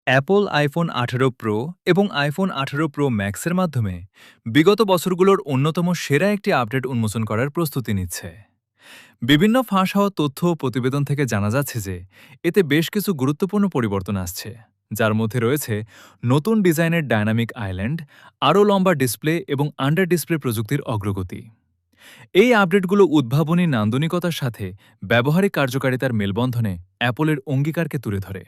Apple iPhone 18 pro এবং iPhone 18 pro ম্যাক্সের মাধ্যমে বিগত বছরগুলোর অন্যতম সেরা একটি আপডেট উন্মোচন করার প্রস্তুতি নিচ্ছে। বিভিন্ন ফাঁস হওয়া তথ্য ও প্রতিবেদন থেকে জানা যাচ্ছে যে এতে বেশ কিছু গুরুত্বপূর্ণ পরিবর্তন আসছে, যার মধ্যে রয়েছে নতুন ডিজাইনের ডায়নামিক আইল্যান্ড, আরও লম্বা ডিসপ্লে এবং আন্ডার ডিসপ্লে প্রযুক্তির অগ্রগতি। এই আপডেটগুলো উদ্ভাবনী নান্দনিকতার সাথে ব্যবহারিক কার্যকারিতার মেলবন্ধনে অ্যাপলের অঙ্গীকারকে তুলে ধরে,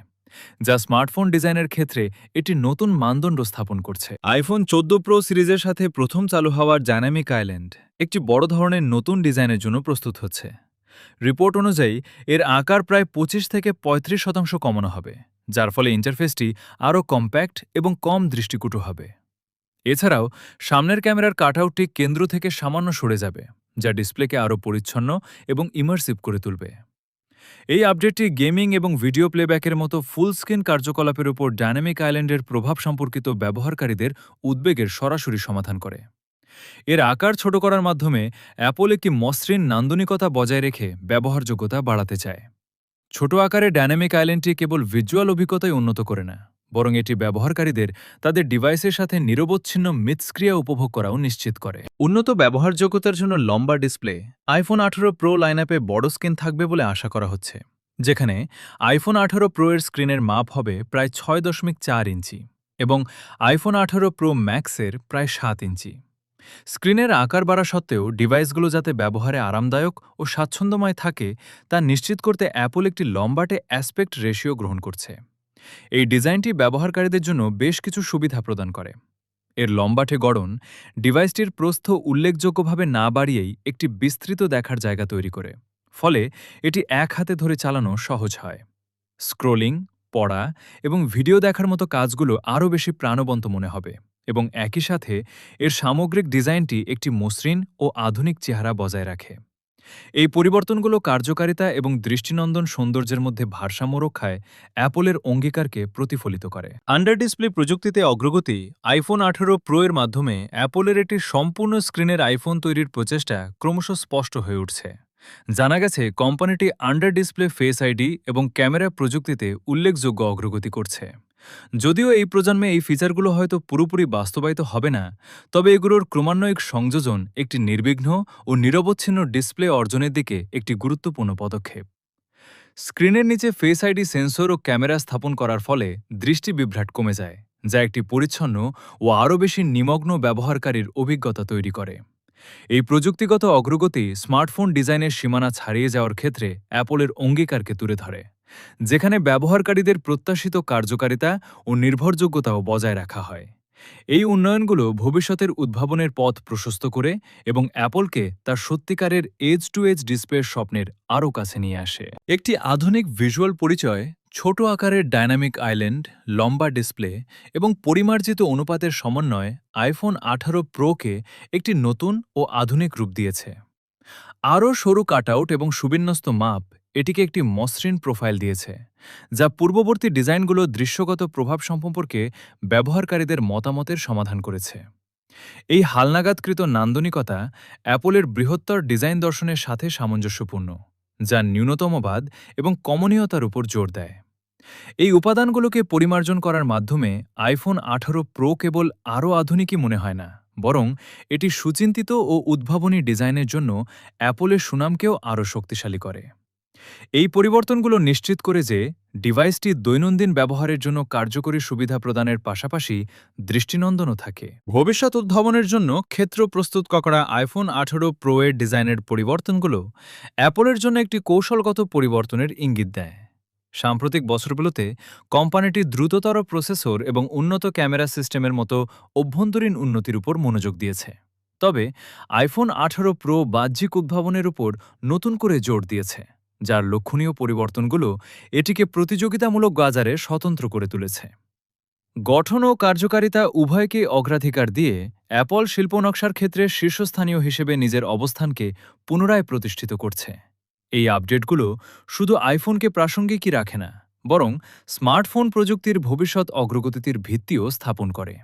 যা স্মার্টফোন ডিজাইনের ক্ষেত্রে এটি নতুন মানদণ্ড স্থাপন করছে। আইফোন 14 প্রো সিরিজের সাথে প্রথম চালু হওয়ার ডায়নামিক আইল্যান্ড একটি বড় ধরনের নতুন ডিজাইনের জন্য প্রস্তুত হচ্ছে। রিপোর্ট অনুযায়ী এর আকার প্রায় 25 থেকে 35% কমানো হবে, যার ফলে ইন্টারফেসটি আরও কম্প্যাক্ট এবং কম দৃষ্টিকটু হবে। এছাড়াও সামনের ক্যামেরার কাটআউটটি কেন্দ্র থেকে সামান্য সরে যাবে, যা ডিসপ্লেকে আরও পরিচ্ছন্ন এবং ইমার্সিভ করে তুলবে। এই আপডেটটি গেমিং এবং ভিডিও প্লেব্যাকের মতো ফুল স্ক্রিন কার্যকলাপের উপর ডায়নামিক আইল্যান্ডের প্রভাব সম্পর্কিত ব্যবহারকারীদের উদ্বেগের সরাসরি সমাধান করে। এর আকার ছোট করার মাধ্যমে অ্যাপল একটি মসৃণ নান্দনিকতা বজায় রেখে ব্যবহারযোগ্যতা বাড়াতে চায়। ছোট আকারে ডায়নামিক আইল্যান্ডটি কেবল ভিজুয়াল অভিজ্ঞতাই উন্নত করে না, বরং এটি ব্যবহারকারীদের তাদের ডিভাইসের সাথে নিরবচ্ছিন্ন মিথস্ক্রিয়া উপভোগ করাও নিশ্চিত করে। উন্নত ব্যবহারযোগ্যতার জন্য লম্বা ডিসপ্লে আইফোন 18 প্রো লাইনআপে বড় স্ক্রিন থাকবে বলে আশা করা হচ্ছে, যেখানে আইফোন 18 প্রো এর স্ক্রিনের মাপ হবে প্রায় 6.4 ইঞ্চি এবং আইফোন 18 প্রো ম্যাক্সের প্রায় 7 ইঞ্চি। স্ক্রিনের আকার বাড়া সত্ত্বেও ডিভাইসগুলো যাতে ব্যবহারে আরামদায়ক ও স্বাচ্ছন্দ্যময় থাকে তা নিশ্চিত করতে অ্যাপল একটি লম্বাটে অ্যাসপেক্ট রেশিও গ্রহণ করছে। এই ডিজাইনটি ব্যবহারকারীদের জন্য বেশ কিছু সুবিধা প্রদান করে। এর লম্বাটে গড়ন ডিভাইসটির প্রস্থ উল্লেখযোগ্যভাবে না বাড়িয়েই একটি বিস্তৃত দেখার জায়গা তৈরি করে, ফলে এটি এক হাতে ধরে চালানো সহজ হয়। স্ক্রোলিং, পড়া এবং ভিডিও দেখার মতো কাজগুলো আরও বেশি প্রাণবন্ত মনে হবে এবং একই সাথে এর সামগ্রিক ডিজাইনটি একটি মসৃণ ও আধুনিক চেহারা বজায় রাখে। এই পরিবর্তনগুলো কার্যকারিতা এবং দৃষ্টিনন্দন সৌন্দর্যের মধ্যে ভারসাম্য রক্ষায় অ্যাপলের অঙ্গীকারকে প্রতিফলিত করে। আন্ডার ডিসপ্লে প্রযুক্তিতে অগ্রগতি আইফোন 18 প্রো এর মাধ্যমে অ্যাপলের একটি সম্পূর্ণ স্ক্রিনের আইফোন তৈরির প্রচেষ্টা ক্রমশ স্পষ্ট হয়ে উঠছে। জানা গেছে কোম্পানিটি আন্ডার ডিসপ্লে ফেস আইডি এবং ক্যামেরা প্রযুক্তিতে উল্লেখযোগ্য অগ্রগতি করছে। যদিও এই প্রজন্মে এই ফিচারগুলো হয়তো পুরোপুরি বাস্তবায়িত হবে না, তবে এগুলোর ক্রমান্বয়িক সংযোজন একটি নির্বিঘ্ন ও নিরবচ্ছিন্ন ডিসপ্লে অর্জনের দিকে একটি গুরুত্বপূর্ণ পদক্ষেপ। স্ক্রিনের নিচে ফেস আইডি সেন্সর ও ক্যামেরা স্থাপন করার ফলে দৃষ্টি বিভ্রাট কমে যায়, যা একটি পরিচ্ছন্ন ও আরও বেশি নিমগ্ন ব্যবহারকারীর অভিজ্ঞতা তৈরি করে। এই প্রযুক্তিগত অগ্রগতি স্মার্টফোন ডিজাইনের সীমানা ছাড়িয়ে যাওয়ার ক্ষেত্রে অ্যাপলের অঙ্গীকারকে তুলে ধরে, যেখানে ব্যবহারকারীদের প্রত্যাশিত কার্যকারিতা ও নির্ভরযোগ্যতাও বজায় রাখা হয়। এই উন্নয়নগুলো ভবিষ্যতের উদ্ভাবনের পথ প্রশস্ত করে এবং অ্যাপলকে তার সত্যিকারের এজ টু এজ ডিসপ্লের স্বপ্নের আরও কাছে নিয়ে আসে। একটি আধুনিক ভিজুয়াল পরিচয়, ছোট আকারের ডায়নামিক আইল্যান্ড, লম্বা ডিসপ্লে এবং পরিমার্জিত অনুপাতের সমন্বয় আইফোন 18 প্রোকে একটি নতুন ও আধুনিক রূপ দিয়েছে। আরও সরু কাটআউট এবং সুবিন্যস্ত মাপ এটিকে একটি মসৃণ প্রোফাইল দিয়েছে, যা পূর্ববর্তী ডিজাইনগুলোর দৃশ্যগত প্রভাব সম্পর্কে ব্যবহারকারীদের মতামতের সমাধান করেছে। এই হালনাগাদকৃত নান্দনিকতা অ্যাপলের বৃহত্তর ডিজাইন দর্শনের সাথে সামঞ্জস্যপূর্ণ, যা ন্যূনতমবাদ এবং কমনীয়তার উপর জোর দেয়। এই উপাদানগুলোকে পরিমার্জন করার মাধ্যমে আইফোন 18 প্রো কেবল আরও আধুনিকই মনে হয় না, বরং এটি সুচিন্তিত ও উদ্ভাবনী ডিজাইনের জন্য অ্যাপলের সুনামকেও আরও শক্তিশালী করে। এই পরিবর্তনগুলো নিশ্চিত করে যে ডিভাইসটি দৈনন্দিন ব্যবহারের জন্য কার্যকরী সুবিধা প্রদানের পাশাপাশি দৃষ্টিনন্দনও থাকে। ভবিষ্যৎ উদ্ভাবনের জন্য ক্ষেত্র প্রস্তুত করা আইফোন 18 প্রো এর ডিজাইনের পরিবর্তনগুলো অ্যাপলের জন্য একটি কৌশলগত পরিবর্তনের ইঙ্গিত দেয়। সাম্প্রতিক বছরগুলোতে কোম্পানিটি দ্রুততর প্রসেসর এবং উন্নত ক্যামেরা সিস্টেমের মতো অভ্যন্তরীণ উন্নতির উপর মনোযোগ দিয়েছে। তবে আইফোন 18 প্রো বাহ্যিক উদ্ভাবনের উপর নতুন করে জোর দিয়েছে, যার লক্ষণীয় পরিবর্তনগুলো এটিকে প্রতিযোগিতামূলক বাজারে স্বতন্ত্র করে তুলেছে। গঠন ও কার্যকারিতা উভয়কে অগ্রাধিকার দিয়ে অ্যাপল শিল্পনকশার ক্ষেত্রে শীর্ষস্থানীয় হিসেবে নিজের অবস্থানকে পুনরায় প্রতিষ্ঠিত করছে। এই আপডেটগুলো শুধু আইফোনকে প্রাসঙ্গিকই রাখে না, বরং স্মার্টফোন প্রযুক্তির ভবিষ্যৎ অগ্রগতির ভিত্তিও স্থাপন করে।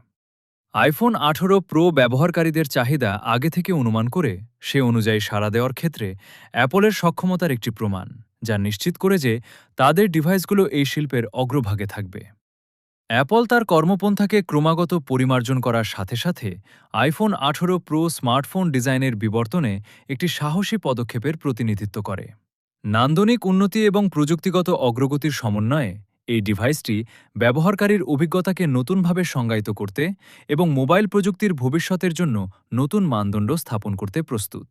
আইফোন 18 প্রো ব্যবহারকারীদের চাহিদা আগে থেকে অনুমান করে সে অনুযায়ী সাড়া দেওয়ার ক্ষেত্রে অ্যাপলের সক্ষমতার একটি প্রমাণ, যা নিশ্চিত করে যে তাদের ডিভাইসগুলো এই শিল্পের অগ্রভাগে থাকবে। অ্যাপল তার কর্মপন্থাকে ক্রমাগত পরিমার্জন করার সাথে সাথে আইফোন 18 প্রো স্মার্টফোন ডিজাইনের বিবর্তনে একটি সাহসী পদক্ষেপের প্রতিনিধিত্ব করে। নান্দনিক উন্নতি এবং প্রযুক্তিগত অগ্রগতির সমন্বয়ে এই ডিভাইসটি ব্যবহারকারীর অভিজ্ঞতাকে নতুনভাবে সংজ্ঞায়িত করতে এবং মোবাইল প্রযুক্তির ভবিষ্যতের জন্য নতুন মানদণ্ড স্থাপন করতে প্রস্তুত।